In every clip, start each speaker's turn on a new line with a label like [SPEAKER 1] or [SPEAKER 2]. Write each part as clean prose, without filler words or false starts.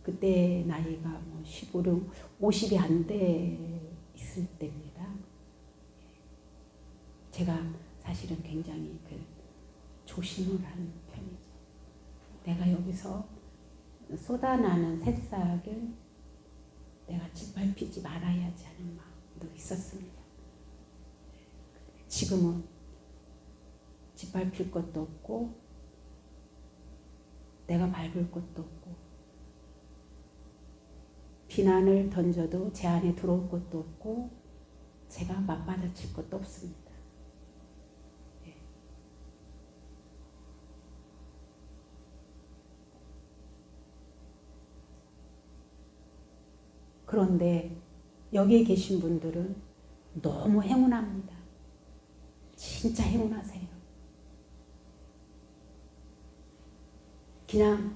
[SPEAKER 1] 그때 나이가 뭐 15, 50이 안 돼 있을 때입니다. 제가 사실은 굉장히 조심을 하는 편이죠. 내가 여기서 쏟아나는 새싹을 내가 짓밟히지 말아야지 하는 마음도 있었습니다. 지금은 짓밟힐 것도 없고 내가 밟을 것도 없고 비난을 던져도 제 안에 들어올 것도 없고 제가 맞받아칠 것도 없습니다. 예. 그런데 여기에 계신 분들은 너무 행운합니다. 진짜 행운하세요. 그냥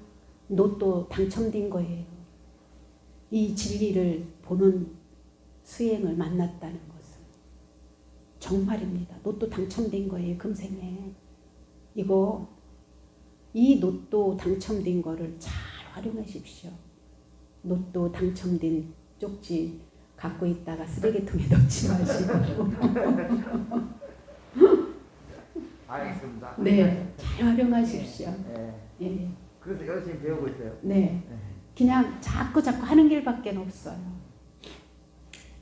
[SPEAKER 1] 로또 당첨된 거예요. 이 진리를 보는 수행을 만났다는 것은 정말입니다. 로또 당첨된 거예요. 금생에. 이 로또 당첨된 거를 잘 활용하십시오. 로또 당첨된 쪽지 갖고 있다가 쓰레기통에 넣지 마시고.
[SPEAKER 2] 알겠습니다.
[SPEAKER 1] 네, 잘 활용하십시오.
[SPEAKER 2] 네.
[SPEAKER 1] 예.
[SPEAKER 2] 그래서 열심히 배우고 있어요.
[SPEAKER 1] 네. 그냥 자꾸 하는 길밖에 없어요.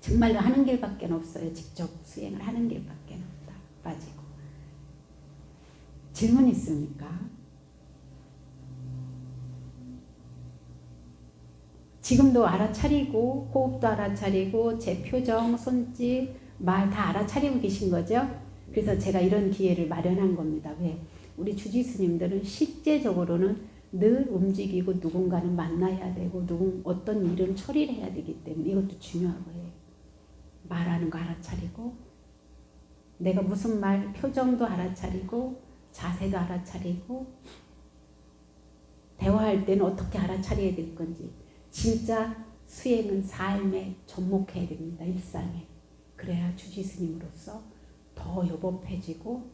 [SPEAKER 1] 정말로 하는 길밖에 없어요. 직접 수행을 하는 길밖에 없다. 빠지고. 질문 있습니까? 지금도 알아차리고 호흡도 알아차리고 제 표정, 손짓, 말 다 알아차리고 계신 거죠? 그래서 제가 이런 기회를 마련한 겁니다. 왜? 우리 주지스님들은 실제적으로는 늘 움직이고 누군가는 만나야 되고 어떤 일은 처리를 해야 되기 때문에 이것도 중요한 거예요. 말하는 거 알아차리고 내가 무슨 말, 표정도 알아차리고 자세도 알아차리고 대화할 때는 어떻게 알아차려야 될 건지 진짜 수행은 삶에 접목해야 됩니다. 일상에. 그래야 주지스님으로서 더 여법해지고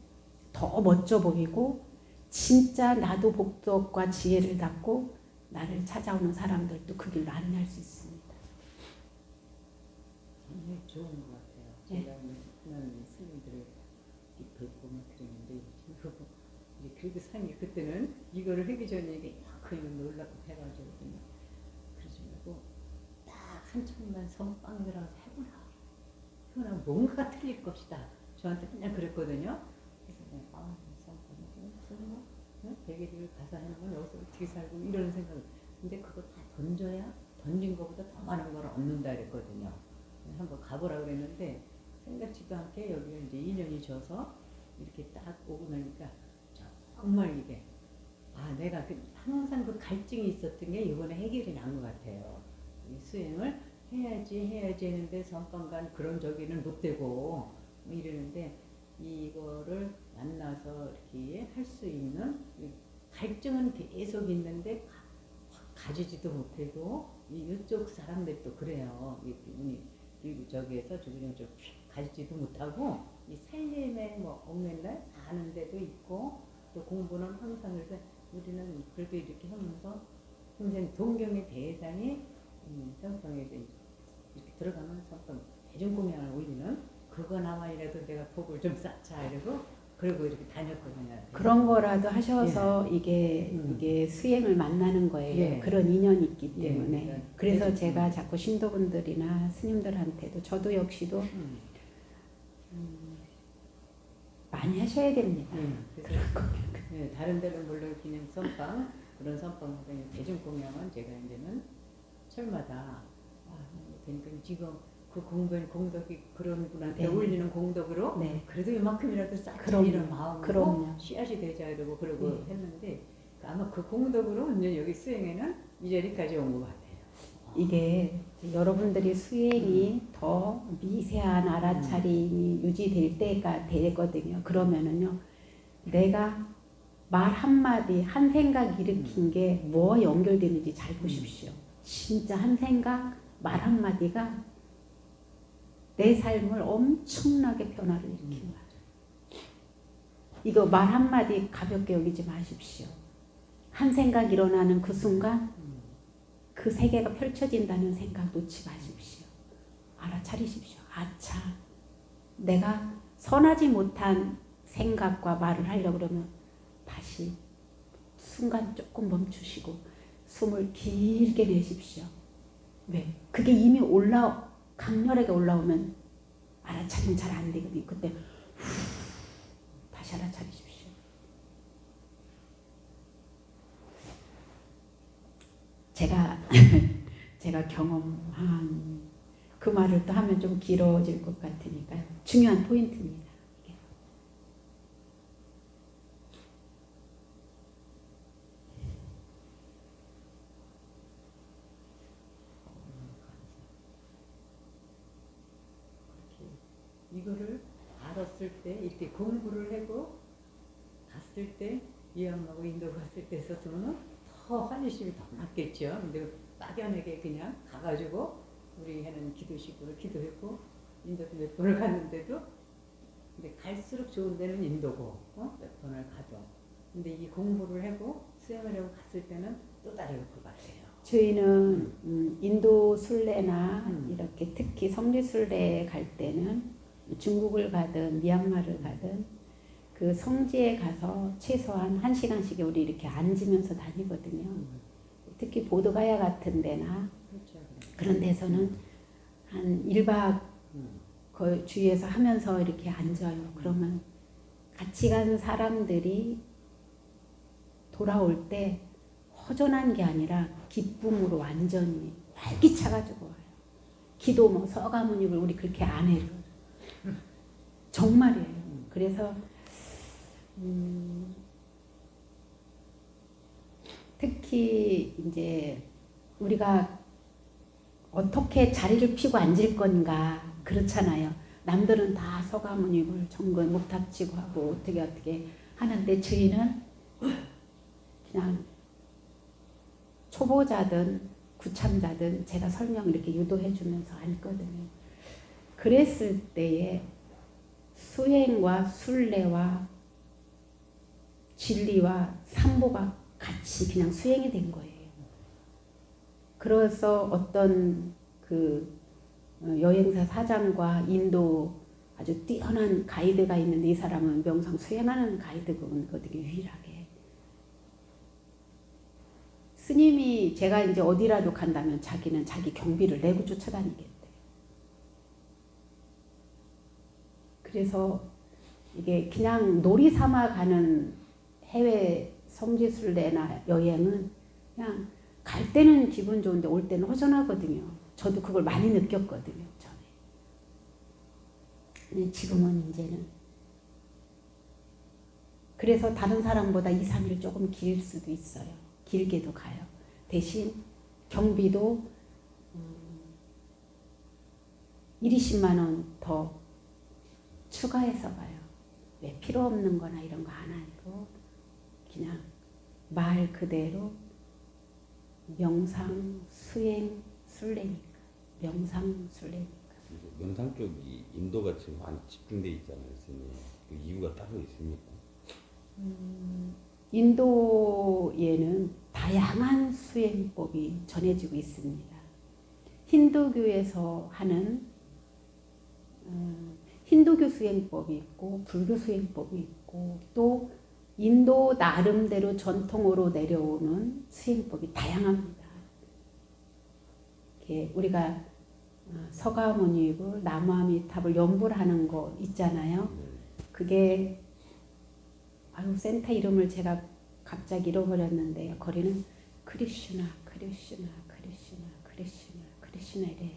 [SPEAKER 1] 더 멋져 보이고 진짜 나도 복덕과 지혜를 닦고 나를 찾아오는 사람들도 그 길로 안내할 수 있습니다.
[SPEAKER 3] 정말 좋은 것 같아요. 제가 하나님 스님들을 뵙고 그랬는데 이제 그래도 상이 그때는 이거를 하기 전에 이게 그냥 놀랍고 해가지거든요. 그러지 말고 딱 한참만 선빵 들어서 해보라. 뭔가 틀릴 것이다. 저한테 그냥 그랬거든요. 그래서 선빵을 베개를 가서 하는 건 여기서 어떻게 살고 이런 생각을. 근데 그거 다 던져야 던진 것보다 더 많은 걸 얻는다 그랬거든요. 한번 가보라 그랬는데 생각지도 않게 여기가 이제 인연이 져서 이렇게 딱 오고 나니까 정말 이게 내가 항상 그 갈증이 있었던 게 이번에 해결이 난 것 같아요. 이 수행을 해야지 했는데 선방간 그런 저기는 못 되고 이러는데 이거를 만나서 이렇게 할 수 있는 갈증은 계속 있는데 가지지도 못하고 이쪽 사람들도 그래요. 그리고 저기에서 저기는 좀 가지지도 못하고 이 살림에 뭐 맨날 사는 데도 있고 또 공부는 항상. 그래서 우리는 그래도 이렇게 하면서 굉장히 동경의 대상이 선방에 이렇게 들어가면 선방 대중공연을 올리는 그거 나와이라도 내가 복을 좀 쌓자 이러고 그리고 이렇게 다녔거든요.
[SPEAKER 1] 그런 거라도 하셔서 이게 수행을 만나는 거예요. 그런 인연이 있기 때문에. 그래서 제가 자꾸 신도분들이나 스님들한테도 저도 역시도 많이 하셔야 됩니다.
[SPEAKER 3] 다른 데는 물론 그냥 선방 그런 선방 대중공연은 제가 이제는 철마다 그러니까 지금 그 공덕이 그런 분한테 올리는 공덕으로 그래도 이만큼이라도 쌓자 이런 마음으로 씨앗이 되자 이러고 그러고 했는데 아마 그 공덕으로 이제 여기 수행에는 이 자리까지 온 것 같아요.
[SPEAKER 1] 이게 여러분들이 수행이 더 미세한 알아차림이 유지될 때가 되거든요. 그러면은요, 내가 말 한마디, 한 생각 일으킨 게 뭐와 연결되는지 잘 보십시오. 진짜 한 생각, 말 한마디가 내 삶을 엄청나게 변화를 일으킨 거예요. 이거 말 한마디 가볍게 여기지 마십시오. 한 생각 일어나는 그 순간 그 세계가 펼쳐진다는 생각 놓지 마십시오. 알아차리십시오. 아차, 내가 선하지 못한 생각과 말을 하려고 그러면 다시 순간 조금 멈추시고 숨을 길게 내십시오. 왜? 그게 이미 강렬하게 올라오면 알아차리면 잘 안 되거든요. 그때 다시 알아차리십시오. 제가 경험한 그 말을 또 하면 좀 길어질 것 같으니까요. 중요한 포인트입니다. 이게.
[SPEAKER 3] 이거를 알았을 때 이렇게 공부를 하고 갔을 때 이양하고 인도 갔을 때 있었으면 더 환희심이 더 났겠죠. 근데 막연하게 그냥 가가지고 우리 하는 기도식으로 기도했고 인도도 몇 번을 갔는데도 근데 갈수록 좋은 데는 인도고 몇 번을 가도 근데 이 공부를 하고 수행하려고 갔을 때는 또 다를 것 같아요.
[SPEAKER 1] 저희는 인도 순례나 이렇게 특히 성지 순례에 갈 때는 중국을 가든 미얀마를 가든 그 성지에 가서 최소한 1시간씩 우리 이렇게 앉으면서 다니거든요. 특히 보드가야 같은 데나
[SPEAKER 3] 그렇죠.
[SPEAKER 1] 그런 데서는 한 1박 그 주위에서 하면서 이렇게 앉아요. 그러면 같이 간 사람들이 돌아올 때 허전한 게 아니라 기쁨으로 완전히 활기차가지고 와요. 기도 뭐 서가모니를 우리 그렇게 안 해요. 정말이에요. 그래서 특히 이제 우리가 어떻게 자리를 피고 앉을 건가 그렇잖아요. 남들은 다 서가모니를 정근 목탁치고 하고 어떻게 하는데 저희는 그냥 초보자든 구참자든 제가 설명을 이렇게 유도해 주면서 앉거든요. 그랬을 때에 수행과 순례와 진리와 삼보가 같이 그냥 수행이 된 거예요. 그래서 어떤 그 여행사 사장과 인도 아주 뛰어난 가이드가 있는데 이 사람은 명상 수행하는 가이드거든요. 유일하게. 스님이 제가 이제 어디라도 간다면 자기는 자기 경비를 내고 쫓아다니겠대. 그래서 이게 그냥 놀이 삼아 가는 해외 성지순례나 여행은 그냥 갈 때는 기분 좋은데 올 때는 허전하거든요. 저도 그걸 많이 느꼈거든요. 전에. 근데 지금은 이제는 그래서 다른 사람보다 2, 3일 조금 길 수도 있어요. 길게도 가요. 대신 경비도 1, 20만 원 더 추가해서 가요. 왜 필요 없는 거나 이런 거 안 하고 그냥 말 그대로 명상, 수행, 순례니까. 명상, 순례니까.
[SPEAKER 4] 명상 쪽이 인도가 지금 많이 집중돼 있잖아요, 선생님. 그 이유가 따로 있습니까?
[SPEAKER 1] 인도에는 다양한 수행법이 전해지고 있습니다. 힌두교에서 하는 힌두교 수행법이 있고 불교 수행법이 있고 또 인도 나름대로 전통으로 내려오는 수행법이 다양합니다. 우리가 서가모니를 나무아미탑을 연불 하는 거 있잖아요. 그게 센터 이름을 제가 갑자기 잃어버렸는데요. 거리는 크리슈나 이래요.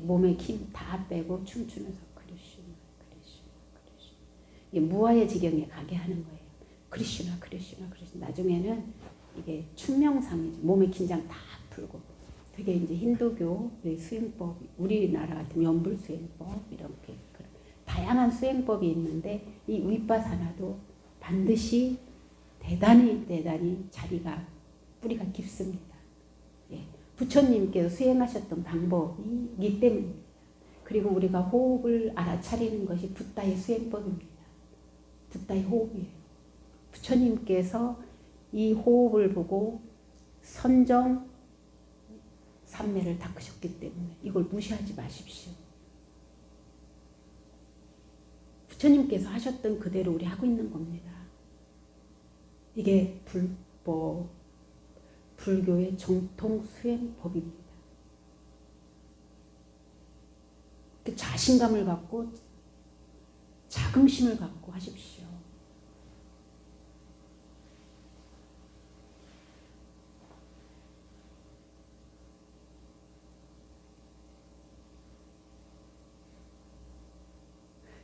[SPEAKER 1] 몸에 힘 다 빼고 춤추면서 크리슈나. 이게 무아의 지경에 가게 하는 거예요. 크리슈나. 나중에는 이게 춤명상이죠. 몸의 긴장 다 풀고. 되게 이제 힌두교 수행법, 우리나라 같은 연불 수행법 이렇게 다양한 수행법이 있는데 이 윗바사나도 반드시 대단히 자리가 뿌리가 깊습니다. 예. 부처님께서 수행하셨던 방법이기 때문입니다. 그리고 우리가 호흡을 알아차리는 것이 붓다의 수행법입니다. 붓다의 호흡이에요. 부처님께서 이 호흡을 보고 선정 삼매를 닦으셨기 때문에 이걸 무시하지 마십시오. 부처님께서 하셨던 그대로 우리 하고 있는 겁니다. 이게 불법, 불교의 정통 수행법입니다. 그 자신감을 갖고 자긍심을 갖고 하십시오.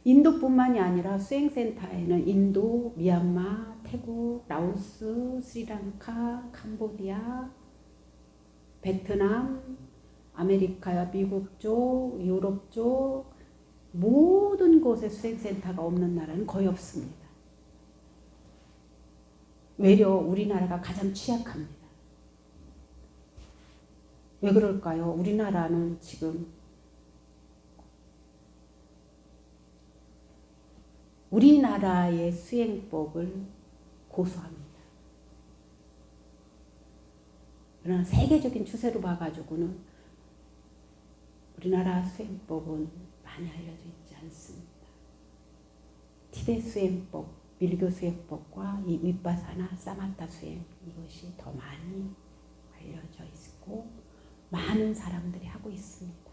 [SPEAKER 1] 인도뿐만이 아니라 수행센터에는 인도, 미얀마, 태국, 라오스, 스리랑카, 캄보디아, 베트남, 아메리카, 미국 쪽, 유럽 쪽 모든 곳에 수행센터가 없는 나라는 거의 없습니다. 외려 우리나라가 가장 취약합니다. 왜 그럴까요? 우리나라는 지금 우리나라의 수행법을 고수합니다. 그러나 세계적인 추세로 봐가지고는 우리나라 수행법은 많이 알려져 있지 않습니다. 티베트 수행법, 밀교 수행법과 이 윗바사나 사마타 수행 이것이 더 많이 알려져 있고 많은 사람들이 하고 있습니다.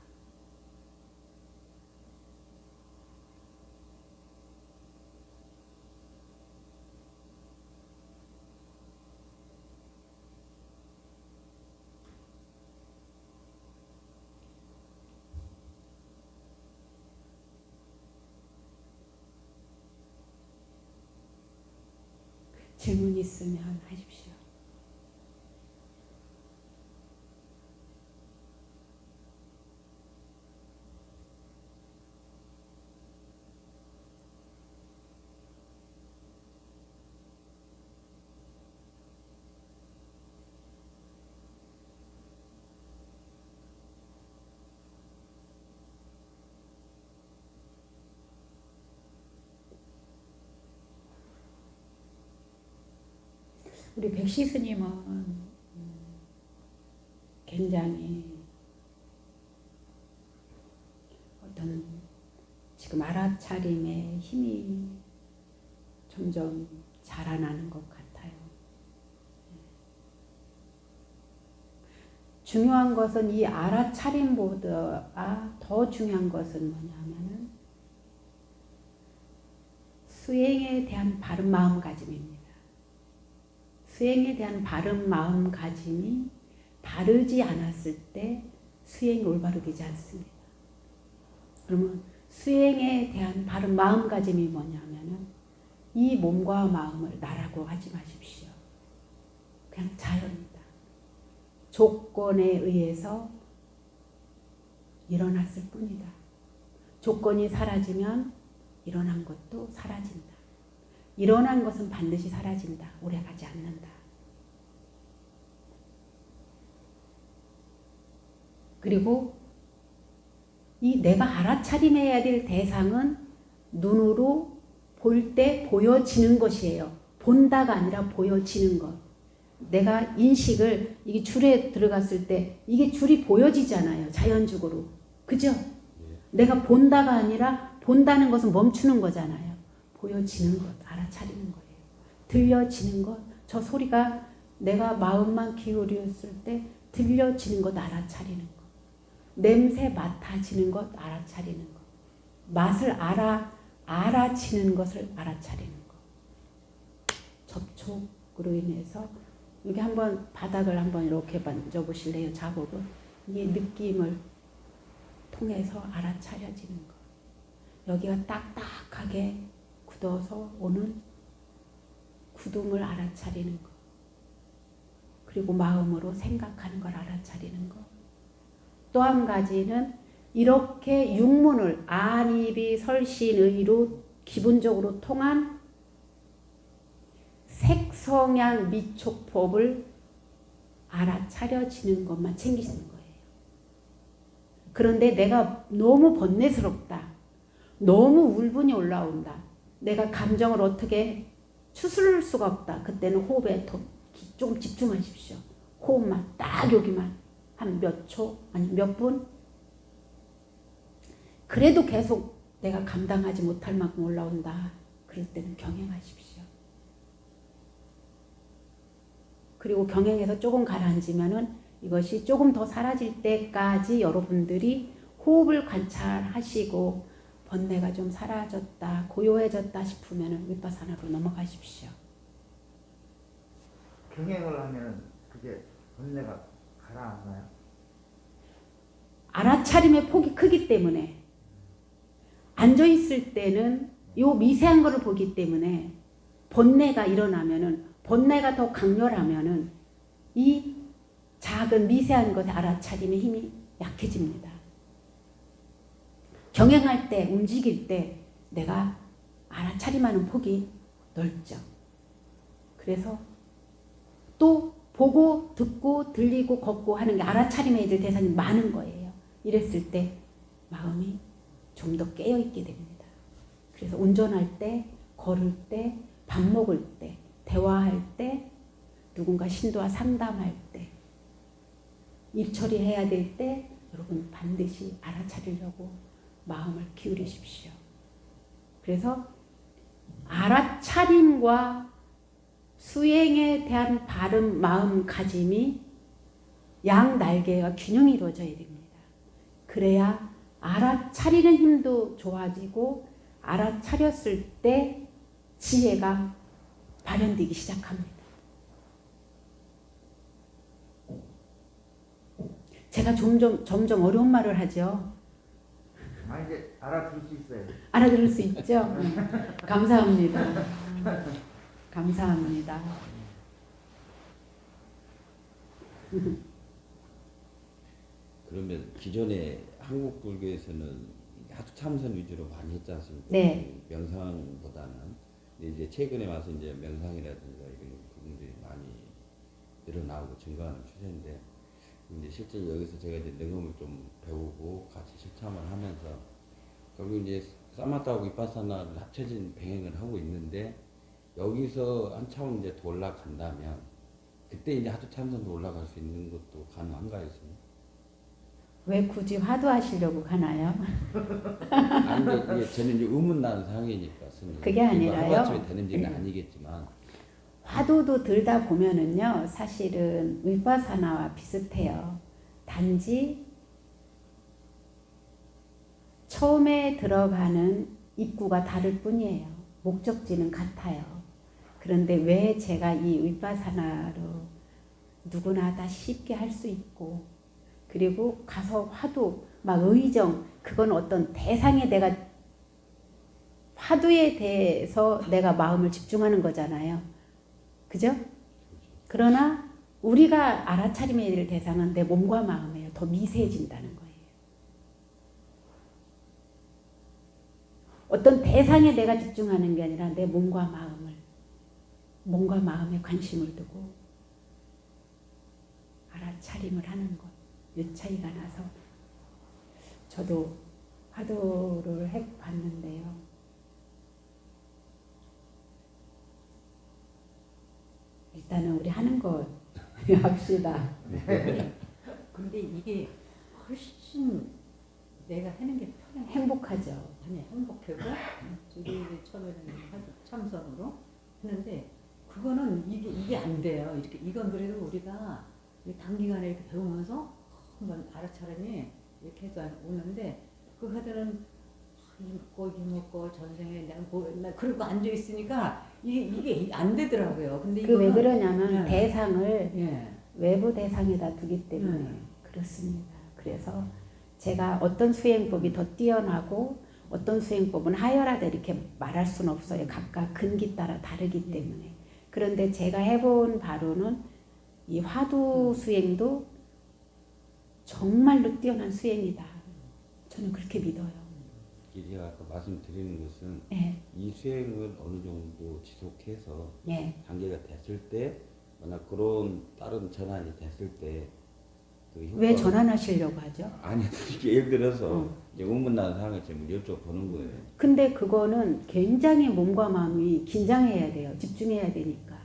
[SPEAKER 1] 질문 있으면 하십시오. 우리 백시 스님은 굉장히 어떤 지금 알아차림의 힘이 점점 자라나는 것 같아요. 중요한 것은 이 알아차림보다 더 중요한 것은 뭐냐면은 수행에 대한 바른 마음가짐입니다. 수행에 대한 바른 마음가짐이 바르지 않았을 때 수행이 올바로 되지 않습니다. 그러면 수행에 대한 바른 마음가짐이 뭐냐면은 이 몸과 마음을 나라고 하지 마십시오. 그냥 자연이다. 조건에 의해서 일어났을 뿐이다. 조건이 사라지면 일어난 것도 사라진다. 일어난 것은 반드시 사라진다. 오래가지 않는다. 그리고 이 내가 알아차림해야 될 대상은 눈으로 볼 때 보여지는 것이에요. 본다가 아니라 보여지는 것. 내가 인식을 이게 줄에 들어갔을 때 이게 줄이 보여지잖아요. 자연적으로. 그죠? 내가 본다가 아니라 본다는 것은 멈추는 거잖아요. 보여지는 것, 알아차리는 거예요. 들려지는 것, 저 소리가 내가 마음만 기울였을 때 들려지는 것 알아차리는 것. 냄새 맡아지는 것 알아차리는 것. 맛을 알아치는 것을 알아차리는 것. 접촉으로 인해서 여기 한번 바닥을 한번 이렇게 만져보실래요? 자국을. 이 느낌을 통해서 알아차려지는 것. 여기가 딱딱하게 굳어서 오는 굳음을 알아차리는 것. 그리고 마음으로 생각하는 걸 알아차리는 것. 또 한 가지는 이렇게 육문을 안입이 설신의로 기본적으로 통한 색성향 미촉법을 알아차려지는 것만 챙기시는 거예요. 그런데 내가 너무 번뇌스럽다. 너무 울분이 올라온다. 내가 감정을 어떻게 추스를 수가 없다. 그때는 호흡에 좀 집중하십시오. 호흡만 딱 여기만 한 몇 초, 아니 몇 분? 그래도 계속 내가 감당하지 못할 만큼 올라온다. 그럴 때는 경행하십시오. 그리고 경행해서 조금 가라앉으면은 이것이 조금 더 사라질 때까지 여러분들이 호흡을 관찰하시고 번뇌가 좀 사라졌다, 고요해졌다 싶으면은 윗바사나로 넘어가십시오.
[SPEAKER 2] 경행을 하면은 그게 번뇌가 가라앉나요?
[SPEAKER 1] 알아차림의 폭이 크기 때문에 앉아 있을 때는 요 미세한 거를 보기 때문에 번뇌가 일어나면은 번뇌가 더 강렬하면은 이 작은 미세한 것의 알아차림의 힘이 약해집니다. 경행할 때, 움직일 때 내가 알아차림하는 폭이 넓죠. 그래서 또 보고, 듣고, 들리고, 걷고 하는 게 알아차림해야 될 대상이 많은 거예요. 이랬을 때 마음이 좀 더 깨어있게 됩니다. 그래서 운전할 때, 걸을 때, 밥 먹을 때, 대화할 때, 누군가 신도와 상담할 때, 일 처리해야 될 때 여러분 반드시 알아차리려고 마음을 기울이십시오. 그래서 알아차림과 수행에 대한 바른 마음가짐이 양 날개가 균형이 이루어져야 됩니다. 그래야 알아차리는 힘도 좋아지고 알아차렸을 때 지혜가 발현되기 시작합니다. 제가 점점 어려운 말을 하죠.
[SPEAKER 2] 아 이제 알아들을 수 있어요.
[SPEAKER 1] 알아들을 수 있죠? 감사합니다. 감사합니다.
[SPEAKER 4] 그러면 기존에 한국 불교에서는 하도 참선 위주로 많이 했지 않습니까?
[SPEAKER 1] 네.
[SPEAKER 4] 명상보다는. 근데 이제 최근에 와서 이제 명상이라든가 이런 부분들이 많이 늘어나고 증가하는 추세인데, 이제 실제 여기서 제가 이제 능음을 좀 배우고 같이 실참을 하면서 결국 이제 사마타하고 위파사나를 합쳐진 병행을 하고 있는데, 여기서 한 차원 이제 더 올라간다면 그때 이제 하도 참선도 올라갈 수 있는 것도 가능한가요, 스님?
[SPEAKER 1] 왜 굳이 화두하시려고 하나요?
[SPEAKER 4] 아니 근데 이게 저는 이제 의문 나는 상황이니까 스님.
[SPEAKER 1] 그게 아니라요.
[SPEAKER 4] 하루아침에 되는지는 아니겠지만.
[SPEAKER 1] 화두도 들다 보면은요, 사실은 위파사나와 비슷해요. 단지 처음에 들어가는 입구가 다를 뿐이에요. 목적지는 같아요. 그런데 왜 제가 이 위파사나로 누구나 다 쉽게 할 수 있고, 그리고 가서 화두, 막 의정, 그건 어떤 대상에 내가 화두에 대해서 내가 마음을 집중하는 거잖아요. 그죠? 그러나 우리가 알아차림해야 될 대상은 내 몸과 마음이에요. 더 미세해진다는 거예요. 어떤 대상에 내가 집중하는 게 아니라 내 몸과 마음에 관심을 두고 알아차림을 하는 것. 이 차이가 나서 저도 화두를 해봤는데요. 일단은 우리 하는 거 합시다.
[SPEAKER 3] 근데 이게 훨씬 내가 하는 게 편해.
[SPEAKER 1] 행복하죠.
[SPEAKER 3] 아니 행복하고 저기 이제 처음에는 참선으로 했는데 그거는 이게 안 돼요. 이렇게 이건 그래도 우리가 단기간에 이렇게 배우면서 한번 알아차림이 이렇게 해서 오는데 그 하다는 이먹고 전생에 내가 나 그러고 앉아 있으니까 이게 안 되더라고요. 근데
[SPEAKER 1] 그 왜
[SPEAKER 3] 이거는-
[SPEAKER 1] 그러냐면
[SPEAKER 3] 네.
[SPEAKER 1] 대상을
[SPEAKER 3] 예.
[SPEAKER 1] 외부 대상에다 두기 때문에 그렇습니다. 그래서 제가 어떤 수행법이 더 뛰어나고 어떤 수행법은 하열하다 이렇게 말할 수는 없어요. 각각 근기 따라 다르기 때문에. 그런데 제가 해본 바로는 이 화두 수행도 정말로 뛰어난 수행이다. 저는 그렇게 믿어요.
[SPEAKER 4] 제가 아까 말씀드리는 것은
[SPEAKER 1] 네.
[SPEAKER 4] 이 수행을 어느 정도 지속해서
[SPEAKER 1] 네.
[SPEAKER 4] 단계가 됐을 때, 만약 그런 다른 전환이 됐을 때, 그
[SPEAKER 1] 왜 전환하시려고 하죠?
[SPEAKER 4] 아니 이게 예를 들어서 이제 의문 나는 상황을 지금 여쭤보는 거예요.
[SPEAKER 1] 근데 그거는 굉장히 몸과 마음이 긴장해야 돼요. 집중해야 되니까.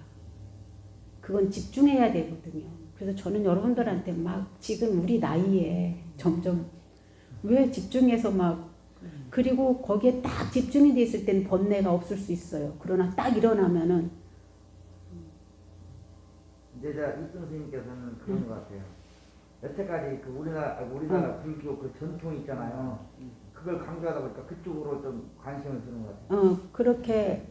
[SPEAKER 1] 그건 집중해야 되거든요. 그래서 저는 여러분들한테 막 지금 우리 나이에 점점 왜 집중해서 막 그리고 거기에 딱 집중이 돼 있을 땐 번뇌가 없을 수 있어요. 그러나 딱 일어나면은
[SPEAKER 2] 이제 이승 스님께서는 그런 것 같아요. 여태까지 그 우리나라 불교 그 전통 있잖아요. 그걸 강조하다 보니까 그쪽으로 좀 관심을 두는 것 같아요.
[SPEAKER 1] 그렇게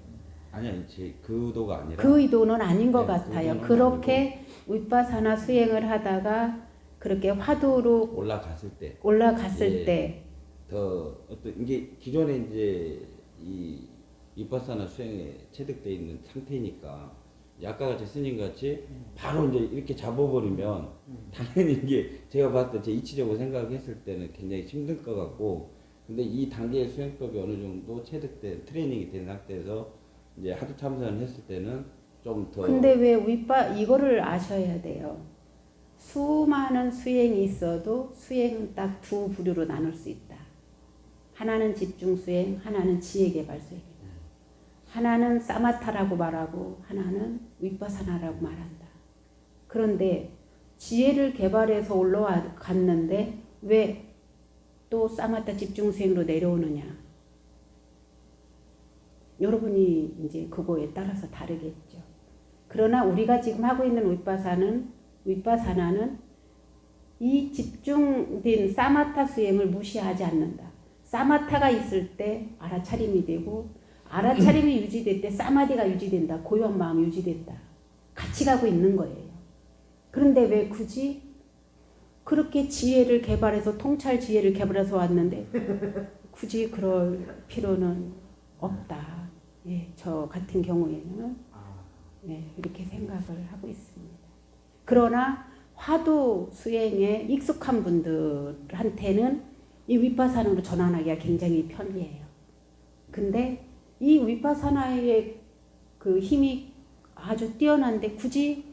[SPEAKER 4] 아니야, 제 그 의도가 아니라
[SPEAKER 1] 그 의도는 아닌 것
[SPEAKER 4] 네,
[SPEAKER 1] 같아요.
[SPEAKER 4] 의도는
[SPEAKER 1] 그렇게 윗바사나 수행을 하다가 그렇게 화두로
[SPEAKER 4] 올라갔을 때
[SPEAKER 1] 올라갔을
[SPEAKER 4] 예.
[SPEAKER 1] 때
[SPEAKER 4] 더 어떤 이게 기존에 이제 이 위파사나 수행에 체득돼 있는 상태니까 아까 같이 스님 같이 바로 이제 이렇게 잡아버리면 당연히 이게 제가 봤을 때 제 이치적으로 생각했을 때는 굉장히 힘들 것 같고 근데 이 단계의 수행법이 어느 정도 체득된 트레이닝이 된 상태에서 이제 하도 참선을 했을 때는 좀 더
[SPEAKER 1] 근데 왜 이거를 아셔야 돼요. 수많은 수행이 있어도 수행은 딱 두 부류로 나눌 수 있다. 하나는 집중 수행, 하나는 지혜 개발 수행이다. 하나는 사마타라고 말하고 하나는 윗바사나라고 말한다. 그런데 지혜를 개발해서 올라갔는데 왜 또 사마타 집중 수행으로 내려오느냐? 여러분이 이제 그거에 따라서 다르겠죠. 그러나 우리가 지금 하고 있는 윗바사나는 이 집중된 사마타 수행을 무시하지 않는다. 사마타가 있을 때 알아차림이 되고 알아차림이 유지될 때 사마디가 유지된다. 고요한 마음이 유지된다. 같이 가고 있는 거예요. 그런데 왜 굳이 그렇게 지혜를 개발해서 통찰 지혜를 개발해서 왔는데 굳이 그럴 필요는 없다. 예, 저 같은 경우에는 이렇게 생각을 하고 있습니다. 그러나 화두 수행에 익숙한 분들한테는 이 윗바사나로 전환하기가 굉장히 편리해요. 근데 이 윗바사나의 그 힘이 아주 뛰어난데 굳이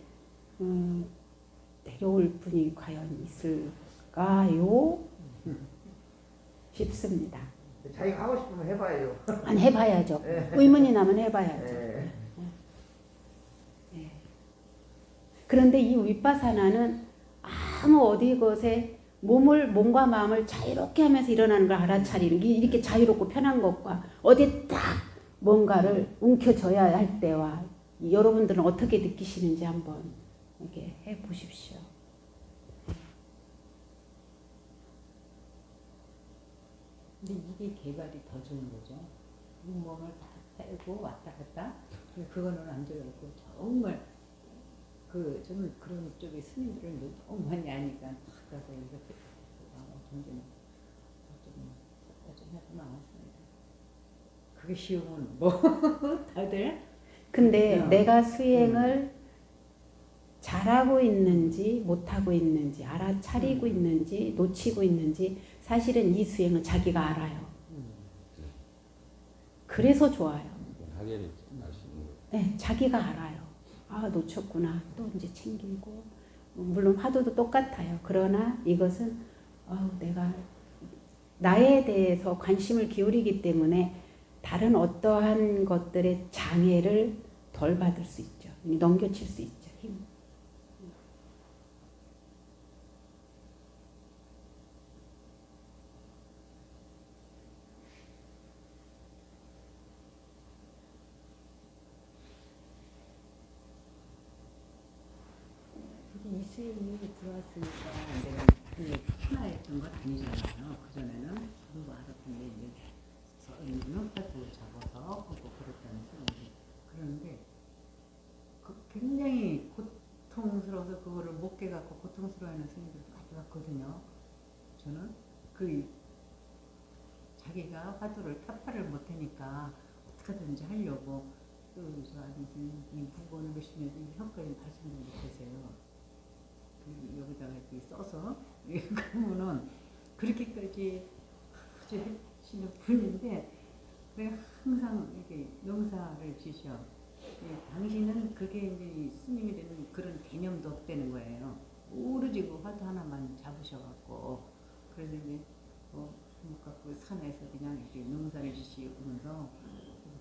[SPEAKER 1] 내려올 분이 과연 있을까요? 싶습니다.
[SPEAKER 2] 자기가 하고 싶으면 해봐야죠.
[SPEAKER 1] 안 해봐야죠. 의문이 나면 해봐야죠.
[SPEAKER 2] 예.
[SPEAKER 1] 그런데 이 윗바사나는 아무 어디 곳에 몸과 마음을 자유롭게 하면서 일어나는 걸 알아차리는 게 이렇게 자유롭고 편한 것과 어디 딱 뭔가를 움켜줘야 할 때와 여러분들은 어떻게 느끼시는지 한번 이렇게 해보십시오.
[SPEAKER 3] 근데 이게 개발이 더 좋은 거죠. 몸을 다 빼고 왔다 갔다. 그거는 안 좋고 정말 저는 그런 쪽의 스님들을 너무 많이 아니까 가서 이렇게 점점 좀 하고 나왔습니다. 그게 쉬우면 뭐 다들
[SPEAKER 1] 근데
[SPEAKER 3] 그냥,
[SPEAKER 1] 내가 수행을 잘하고 있는지 못하고 있는지 알아차리고 있는지 놓치고 있는지 사실은 이 수행은 자기가 알아요. 그래서 좋아요.
[SPEAKER 4] 하계를 알 수 있는 거예요.
[SPEAKER 1] 네, 자기가 알아요. 아, 놓쳤구나. 또 이제 챙기고. 물론 화두도 똑같아요. 그러나 이것은 내가 나에 대해서 관심을 기울이기 때문에 다른 어떠한 것들의 장애를 덜 받을 수 있죠. 넘겨칠 수 있죠. 힘.
[SPEAKER 3] 이 수행이 들어왔으니까 내가 하나였던 건 아니잖아요. 그전에는 전부 알았던데 이제 서인은 화두 잡아서 하고 그랬다는 생각이. 그런데 굉장히 고통스러워서 그거를 못 깨갖고 고통스러워하는 스님들 많이 봤거든요. 저는 자기가 화두를 타파를 못하니까 어떻게든지 하려고 저 아저씨 이 부분을 보시면 혀까지 발생을 못하세요. 여기다가 이렇게 써서 그러면은 그렇게까지 아주 해주시는 분인데 왜 항상 이렇게 명사를 지셔. 당신은 그게 이제 스님이 되는 그런 개념도 없다는 거예요. 오로지 그 화두 하나만 잡으셔갖고 그래서 이제 갖고 산에서 그냥 이렇게 명사를 지시면서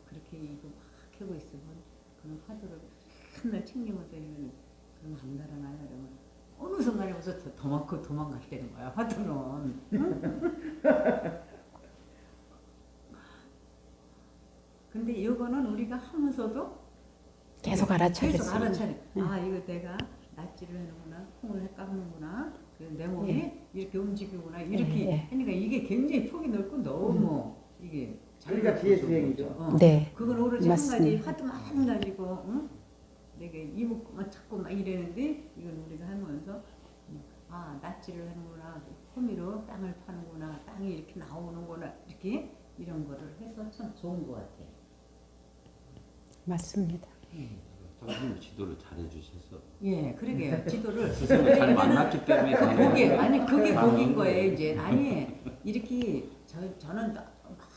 [SPEAKER 3] 그렇게 이거 막 하고 있으면 그런 화두를 맨날 챙기면서 이러면 그럼 안 달아나요. 이러면 어느 순간에 무슨 도망고 도망갔다는 거야 화두는. 응? 근데 이거는 우리가 하면서도
[SPEAKER 1] 계속
[SPEAKER 3] 계속
[SPEAKER 1] 알아차렸어요.
[SPEAKER 3] 알아차려. 아 이거 내가 낫지를 하는구나, 콩을 깎는구나, 내 몸이 이렇게 움직이구나 이렇게
[SPEAKER 1] 예.
[SPEAKER 3] 하니까 이게 굉장히 폭이 넓고 너무 이게
[SPEAKER 2] 그러니까 지혜 수행이죠.
[SPEAKER 1] 네.
[SPEAKER 3] 그건 오로지 한 가지
[SPEAKER 1] 맞습니다.
[SPEAKER 3] 화두만 가지고 응? 내가 이목구만 찾고 막 이랬는데 이건 우리가 하면서 아 낫지를 하는구나, 호미로 땅을 파는구나, 땅이 이렇게 나오는구나 이렇게 이런 거를 해서 참 좋은 것 같아.
[SPEAKER 1] 맞습니다.
[SPEAKER 4] 선생님 지도를 잘 해주셔서
[SPEAKER 3] 예, 그러게요. 지도를
[SPEAKER 4] 스승을 잘 만났기 때문에
[SPEAKER 3] 그게 아니 그게
[SPEAKER 4] 많은
[SPEAKER 3] 복인 거예요 이제. 아니 이렇게 저는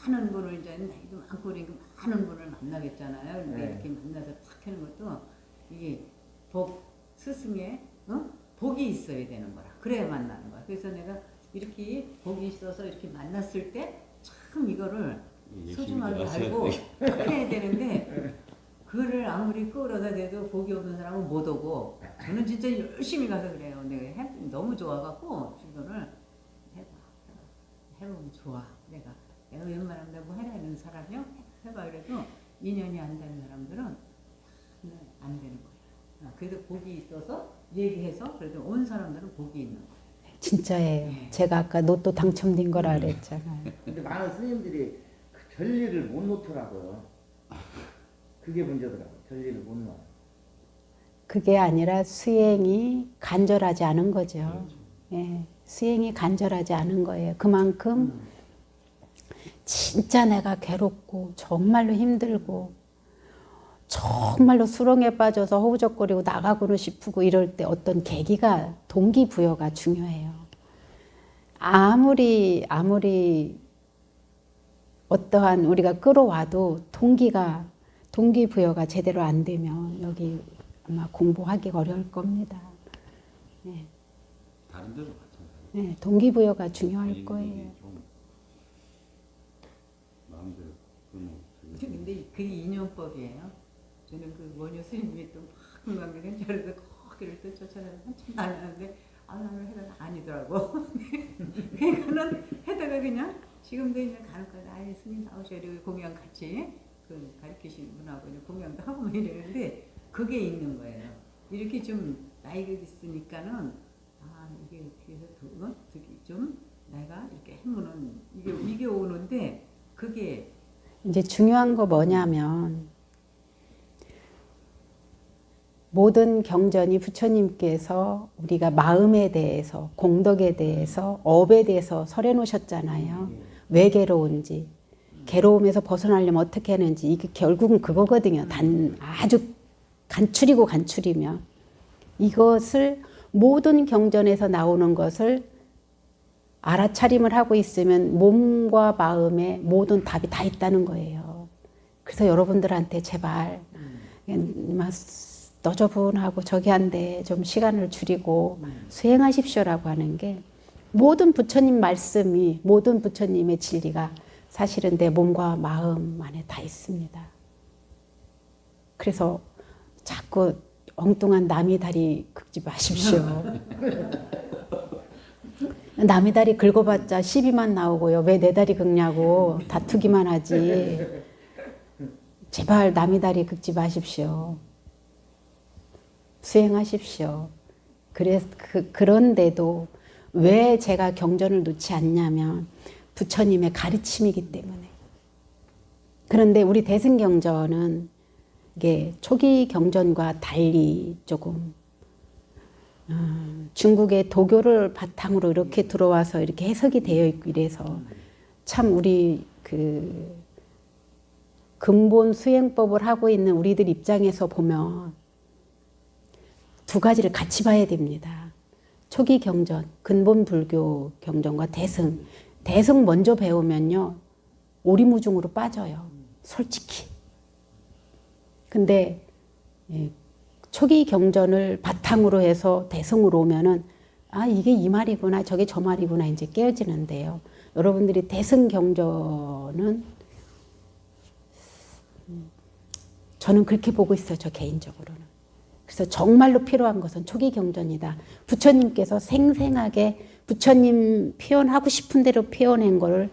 [SPEAKER 3] 많은 분을 이제 나이도 많고 그러니까 많은 분을 만나겠잖아요. 근데
[SPEAKER 2] 네.
[SPEAKER 3] 이렇게 만나서 탁 하는 것도 이게 복 스승의 복이 있어야 되는 거라. 그래야 만나는 거야. 그래서 내가 이렇게 복이 있어서 이렇게 만났을 때 참 이거를 소중하게 알고 해야 되는데 그거를 아무리 끌어다 대도 복이 없는 사람은 못 오고 저는 진짜 열심히 가서 그래요. 내가 너무 좋아갖고 이거를 해보면 좋아. 내가 웬만하면 내가 뭐 해라는 사람이요? 해봐 그래도 인연이 안 되는 사람들은 안 되는 거야. 그래도 복이 있어서 얘기해서 그래도 온 사람들은 복이 있는 거야.
[SPEAKER 1] 진짜예요. 제가 아까 로또 당첨된 거라 그랬잖아요.
[SPEAKER 2] 근데 많은 스님들이 그 전리를 못 놓더라고요. 그게 문제더라고요. 전리를 못 놓아.
[SPEAKER 1] 그게 아니라 수행이 간절하지 않은 거죠. 예, 수행이 간절하지 않은 거예요. 그만큼 진짜 내가 괴롭고 정말로 힘들고 정말로 수렁에 빠져서 허우적거리고 나가고는 싶고 이럴 때 어떤 계기가 동기부여가 중요해요. 아무리 어떠한 우리가 끌어와도 동기부여가 제대로 안 되면 여기 아마 공부하기가 어려울 겁니다. 네.
[SPEAKER 4] 다른 데도 마찬가지.
[SPEAKER 1] 네, 동기부여가 중요할
[SPEAKER 4] 본인들이
[SPEAKER 1] 거예요.
[SPEAKER 4] 좀 마음대로
[SPEAKER 3] 근데 그게 인연법이에요. 저는 그 원효 스님이 또 막 금강경에 저래서 거기를 또 쫓아내서 한참 달라는데 나는 해다가 아니더라고. 그러니까는 해다가 그냥 지금도 이제 간혹가다 아예 스님 나오셔야 공양 같이 그 가르치시는 분하고 이제 공양도 하고 막 이러는데 그게 있는 거예요. 이렇게 좀 나이가 있으니까는 이게 어떻게 해서 되게 좀 내가 이렇게 하면은 이게 오는데 그게
[SPEAKER 1] 이제 중요한 거 뭐냐면 모든 경전이 부처님께서 우리가 마음에 대해서 공덕에 대해서 업에 대해서 설해 놓으셨잖아요. 왜 괴로운지 괴로움에서 벗어나려면 어떻게 하는지 이게 결국은 그거거든요. 아주 간추리면 이것을 모든 경전에서 나오는 것을 알아차림을 하고 있으면 몸과 마음에 모든 답이 다 있다는 거예요. 그래서 여러분들한테 제발 너저분하고 저기 한데 좀 시간을 줄이고 수행하십시오라고 하는 게 모든 부처님 말씀이 모든 부처님의 진리가 사실은 내 몸과 마음 안에 다 있습니다. 그래서 자꾸 엉뚱한 남의 다리 긁지 마십시오. 남의 다리 긁어봤자 시비만 나오고요. 왜 내 다리 긁냐고 다투기만 하지. 제발 남의 다리 긁지 마십시오. 수행하십시오. 그런데도 왜 제가 경전을 놓지 않냐면 부처님의 가르침이기 때문에. 그런데 우리 대승경전은 이게 초기 경전과 달리 조금 중국의 도교를 바탕으로 이렇게 들어와서 이렇게 해석이 되어 있고 이래서 참 우리 그 근본 수행법을 하고 있는 우리들 입장에서 보면 두 가지를 같이 봐야 됩니다. 초기 경전, 근본 불교 경전과 대승. 대승 먼저 배우면요 오리무중으로 빠져요. 솔직히. 근데 초기 경전을 바탕으로 해서 대승으로 오면은 이게 이 말이구나 저게 저 말이구나 이제 깨어지는데요. 여러분들이 대승 경전은 저는 그렇게 보고 있어요. 저 개인적으로는. 그래서 정말로 필요한 것은 초기 경전이다. 부처님께서 생생하게 부처님 표현하고 싶은 대로 표현한 거를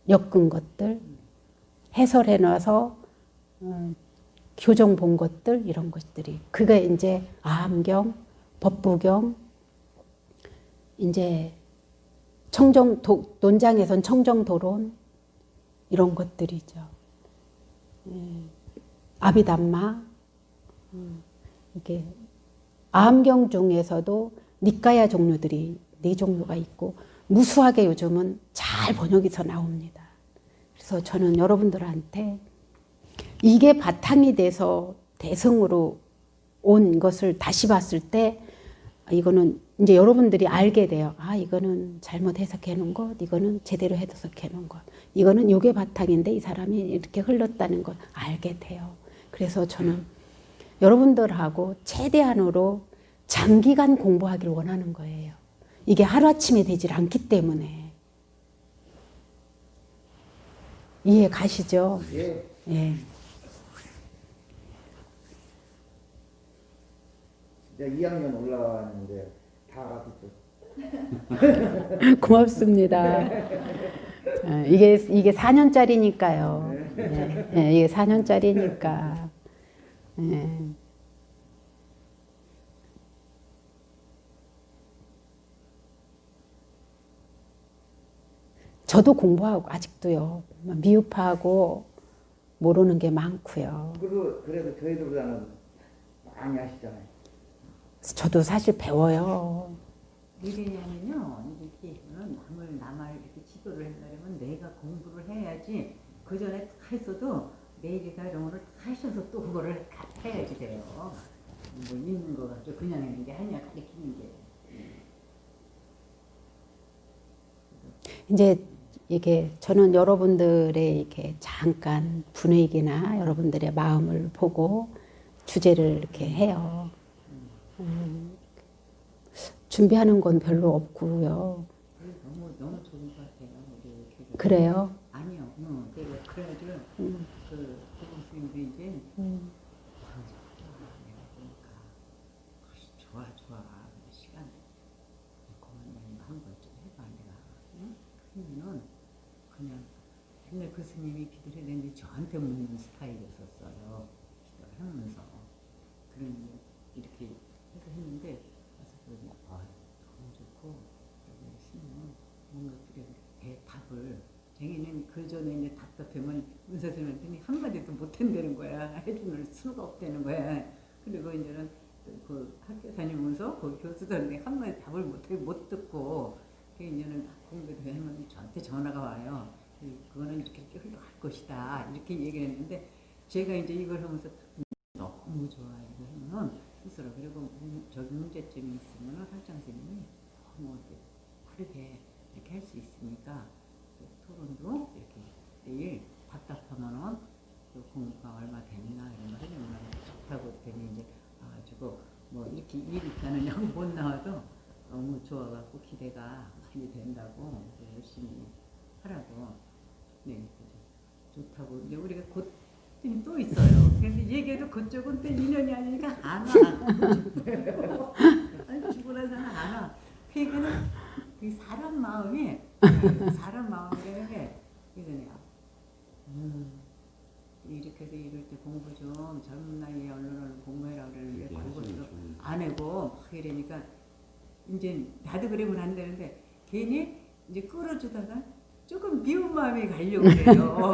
[SPEAKER 1] 엮은 것들, 해설해 놔서 교정 본 것들, 이런 것들이. 그게 이제 아함경, 법부경, 이제 논장에선 청정도론, 이런 것들이죠. 아비담마, 이게 아함경 중에서도 니까야 종류들이 4종류가 있고 무수하게 요즘은 잘 번역해서 나옵니다. 그래서 저는 여러분들한테 이게 바탕이 돼서 대승으로 온 것을 다시 봤을 때 이거는 이제 여러분들이 알게 돼요. 아, 이거는 잘못 해석해 놓은 것, 이거는 제대로 해석해 놓은 것, 이거는 요게 바탕인데 이 사람이 이렇게 흘렀다는 걸 알게 돼요. 그래서 저는 여러분들하고 최대한으로 장기간 공부하기를 원하는 거예요. 이게 하루아침에 되질 않기 때문에. 이해 가시죠?
[SPEAKER 2] 예.
[SPEAKER 1] 예.
[SPEAKER 2] 이제 2학년 올라왔는데 다 알아듣죠.
[SPEAKER 1] 고맙습니다. 이게 4년짜리니까요. 이게 4년짜리니까. 저도 공부하고 아직도요. 미흡하고 모르는 게 많고요.
[SPEAKER 2] 그래도 저희들보다는 많이 하시잖아요.
[SPEAKER 1] 저도 사실 배워요.
[SPEAKER 3] 이래냐면요, 이렇게 남을 이렇게 지도를 한다면 내가 공부를 해야지. 그 전에 다 했어도 내일이다 이런 거를 다 하셔서 또 그거를 다 해야지 돼요. 뭐 있는 거 가지고 그냥 있는 게 아니야, 가르치는 게.
[SPEAKER 1] 이제 이게 저는 여러분들의 이렇게 잠깐 분위기나 여러분들의 마음을 보고 주제를 이렇게 해요. 준비하는 건 별로 없고요.
[SPEAKER 3] 너무 좋은 것 같아요. 우리 교육.
[SPEAKER 1] 그래요?
[SPEAKER 3] 아니요, 내가 그래가지고 그 교수님도 이제 내가 보니까 좋아 시간 그만 한 번 좀 해봐 내가. 응? 그러면은 그냥 근데 그 스님이 기도를 했는데 저한테 묻는 스타일이었었어요. 기도를 하면서 그런 이렇게 해서 했는데 그래서 그러니 너무 좋고 그리고 스님은 뭔가 그래 대답을 자기는 그 전에 이제 답답하면 의사 선생님한테 한마디도 못 한다는 거야. 해줄 수가 없다는 거야. 그리고 이제는 그 학교 다니면서 그 교수들한테 한마디 답을 못 듣고 이제는 공부도 하면 저한테 전화가 와요. 그거는 이렇게 흘러갈 것이다. 이렇게 얘기를 했는데 제가 이제 이걸 하면서 너무 좋아 이거 하면 스스로. 그리고 저기 문제점이 있으면 할장 선생님이 너무 그렇게 이렇게 할 수 있으니까 토론도 이렇게 내일 답답하면은 그 공부가 얼마 됐나 이런 거 하려면 좋다고 했더니 이제 와가지고 뭐 이렇게 일단은 여기 못 나와도 너무 좋아갖고 기대가 많이 된다고 열심히 하라고. 네, 좋다고. 이제 우리가 곧 또 있어요. 그래서 얘기해도 그쪽은 또 인연이 아니니까 안 와. 아니 죽고 나서는 안 와. 그 얘기는 그 사람 마음이 사람 마음이라는 게 이거네요. 이렇게 해서 이럴 때 공부 좀 젊은 나이에 언론을 공부해라 그러는데 그것도 안 하고 막 이러니까 이제 나도 그러면 안 되는데 괜히 이제 끌어주다가 조금 미운 마음이 가려고 그래요.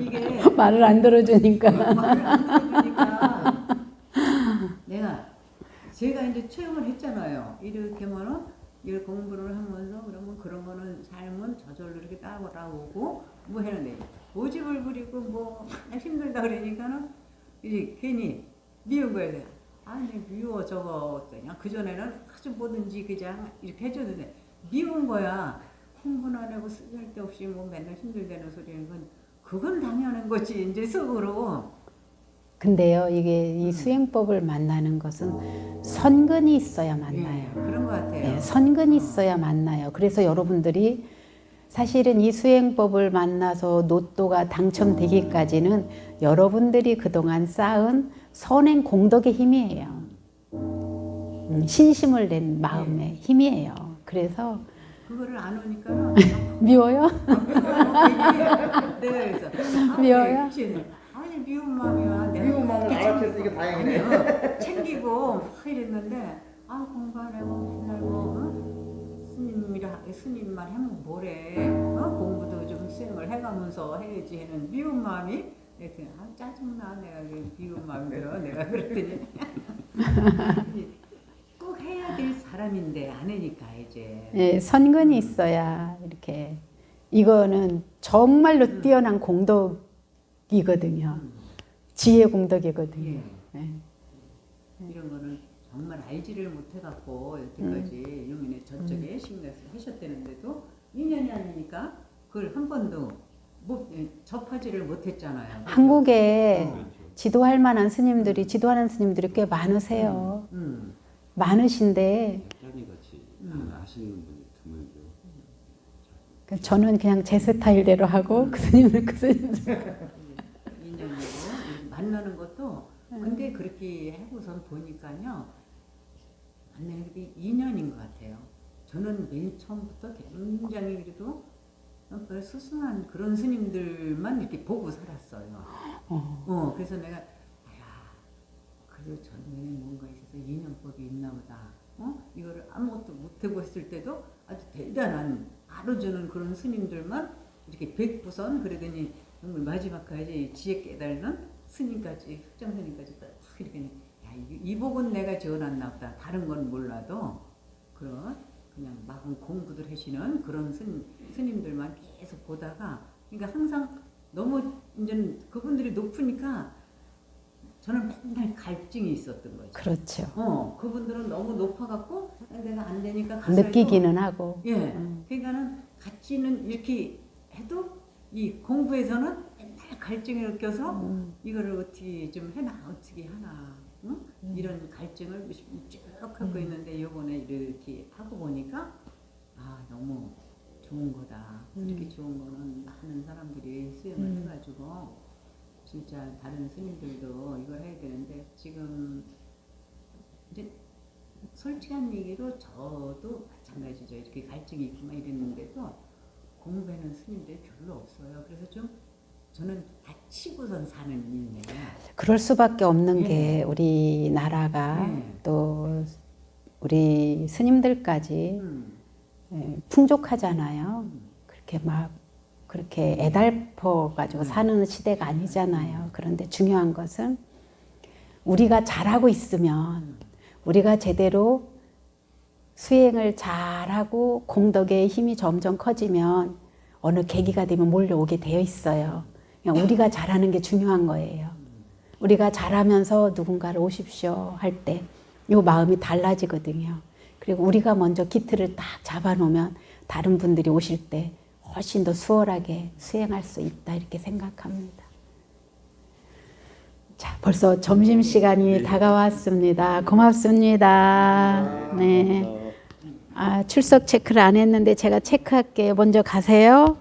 [SPEAKER 3] 이게
[SPEAKER 1] 말을 안 들어주니까.
[SPEAKER 3] 말을 안 들어주니까 제가 이제 체험을 했잖아요. 이렇게 하면은 이 공부를 하면서 그러면 그런 거는 삶은 저절로 이렇게 따라오고 뭐 했는데 고집을 부리고 뭐 힘들다 그러니까는 이제 괜히 미운 거예요. 아니 미워 저거 그냥 그 전에는 아주 뭐든지 그냥 이렇게 해줬는데 미운 거야. 공부는 안 하고 쓸데없이 뭐 맨날 힘들다는 소리는 그건 당연한 거지 이제 속으로.
[SPEAKER 1] 근데요, 이게 이 수행법을 만나는 것은 선근이 있어야 만나요.
[SPEAKER 3] 네, 그런 것 같아요.
[SPEAKER 1] 네, 선근이 있어야 만나요. 그래서 여러분들이 사실은 이 수행법을 만나서 로또가 당첨되기까지는 여러분들이 그동안 쌓은 선행 공덕의 힘이에요. 신심을 낸 마음의 힘이에요. 그래서
[SPEAKER 3] 그거를 안 오니까
[SPEAKER 1] 미워요?
[SPEAKER 3] 내가 그래서
[SPEAKER 1] 미워요?
[SPEAKER 3] 아니 미운 마음이야. 내가
[SPEAKER 2] 미운 마음을 알아챘으니까 다행이네.
[SPEAKER 3] 챙기고 막 이랬는데 공부하라고 맨날 스님만 하면 뭐래. 공부도 좀 수행을 해가면서 해야지 하는 미운 마음이 그랬더니 짜증나. 내가 미운 마음이 들어. 내가 그랬더니 꼭 해야 될 사람인데 안 하니까 이제.
[SPEAKER 1] 예, 선근이 있어야 이렇게 이거는 정말로 뛰어난 공덕이거든요. 지혜 공덕이거든요. 예.
[SPEAKER 3] 이런 거는 정말 알지를 못해갖고 여태까지 용인의 저쪽에 신경을 하셨다는데도 2년이 아니니까 그걸 한 번도 접하지를 못했잖아요.
[SPEAKER 1] 한국에 지도할 만한 스님들이 지도하는 스님들이 꽤 많으세요. 많으신데
[SPEAKER 4] 짝짝이같이 하시는 분이 드물죠.
[SPEAKER 1] 저는 그냥 제 스타일대로 하고 그 스님은 그 스님들.
[SPEAKER 3] 인연이고 만나는 것도 근데 그렇게 하고선 보니까요 만나는 게 인연인 것 같아요. 저는 맨 처음부터 굉장히 그래도 스승한 그런 스님들만 이렇게 보고 살았어요. 그래서 내가 그래도 전에 뭔가 있어서 인연법이 있나 보다. 이거를 아무것도 못 해봤을 때도 아주 대단한 알아주는 그런 스님들만 이렇게 뵙고선 그러더니 정말 마지막까지 지혜 깨달는 스님까지 흑정 스님까지 딱 이렇게 이 복은 내가 지어놨나 보다. 다른 건 몰라도 그냥 마음 공부들 하시는 그런 스님들만 계속 보다가 그러니까 항상 너무 이제 그분들이 높으니까 저는 맨날 갈증이 있었던 거죠.
[SPEAKER 1] 그렇죠.
[SPEAKER 3] 그분들은 너무 높아갖고 내가 안 되니까
[SPEAKER 1] 느끼기는 하고.
[SPEAKER 3] 예. 그러니까는 같이는 이렇게 해도 이 공부에서는 맨날 갈증을 느껴서 이거를 어떻게 좀 해나 어떻게 하나 이런 갈증을 쭉 갖고 있는데 이번에 이렇게 하고 보니까 너무 좋은 거다. 이렇게 좋은 거는 많은 사람들이 수행을 해가지고 진짜 다른 스님들도 이걸 해야 되는데 지금 이제 솔직한 얘기로 저도 마찬가지죠. 이렇게 갈증이 있구만 이랬는데도 공부하는 스님들이 별로 없어요. 그래서 좀 저는 다치고선 사는 인이에요.
[SPEAKER 1] 그럴 수밖에 없는 게 우리나라가 또 우리 스님들까지 풍족하잖아요. 그렇게 막 그렇게 애달퍼 가지고 사는 시대가 아니잖아요. 그런데 중요한 것은 우리가 잘하고 있으면 우리가 제대로 수행을 잘하고 공덕의 힘이 점점 커지면 어느 계기가 되면 몰려오게 되어 있어요. 그냥 우리가 잘하는 게 중요한 거예요. 우리가 잘하면서 누군가를 오십시오 할 때 이 마음이 달라지거든요. 그리고 우리가 먼저 기틀을 딱 잡아놓으면 다른 분들이 오실 때 훨씬 더 수월하게 수행할 수 있다 이렇게 생각합니다. 자, 벌써 점심시간이 다가왔습니다. 고맙습니다. 네. 출석 체크를 안 했는데 제가 체크할게요. 먼저 가세요.